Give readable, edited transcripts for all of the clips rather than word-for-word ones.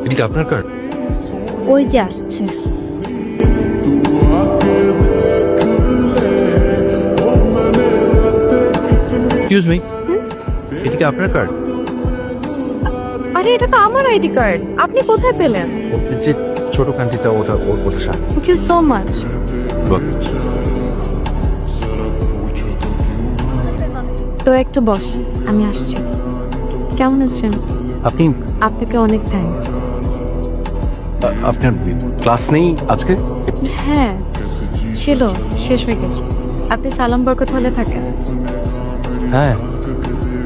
এটা কি আপনার কার্ড? ওই যে আসছে। এক্সকিউজ মি, এটা কি আপনার কার্ড? আরে এটা তো আমার আইডি কার্ড, আপনি কোথায় পেলেন? ওদের যে ছোট কান্ট্রিটা ওটা ওটা সামনে। Thank you so much. তো একটু বস, আমি আসছি। কেমন আছেন? আপনি আপনাকে অনেক থ্যাঙ্কস। আপনার ক্লাস নেই আজকে? হ্যাঁ ছিল, শেষ হয়ে গেছে। আপনি সালাম বরকত হলে থাকেন হ্যাঁ।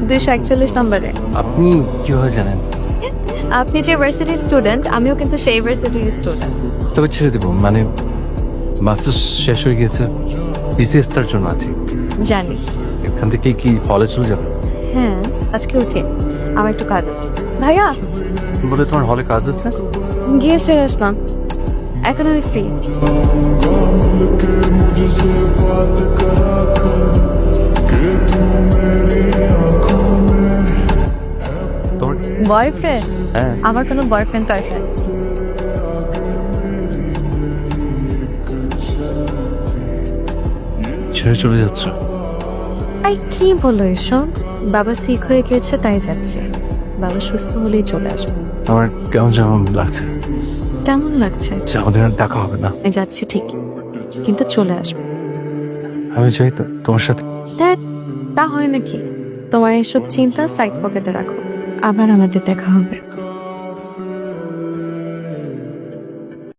241 নম্বরে। আপনি কিভাবে জানেন? আপনি যে ভার্সিটির স্টুডেন্ট, আমিও কিন্তু সেই ভার্সিটির স্টুডেন্ট। তবে ছেড়ে দেবো, মানে মাস্টার্স শেষ হয়ে গেছে, বিসিএস তার জন্য আছি। জানি। এখান থেকে কি কলেজ চলে যাবে? হ্যাঁ আজকে উঠে আমার একটু কাজ আছে। ভাইয়া বলে তোমার হলে কাজ আছে? গিয়ে সেরে আসলাম, এখন আমি ফ্রি। তোমার? বয়ফ্রেন্ড? হ্যাঁ। আমার কোনো বয়ফ্রেন্ড টয়ফ্রেন্ড। ছেড়ে চলে যাচ্ছ? আই কি বলো এসব? বাবা সিক হয়ে গিয়েছে তাই যাচ্ছে, বাবা সুস্থ হলেই চলে আসবে। আমার কেমন যেমন লাগছে, কেমন লাগছে? যে আমাদের আর দেখা হবে না। আমি যাচ্ছি ঠিক, কিন্তু চলে আসবে। আমি চাই তো তোমার সাথে। ধ্যাৎ, তা হয় নাকি? তোমার এসব চিন্তা সাইড পকেটে রাখো, আবার আমাদের দেখা হবে।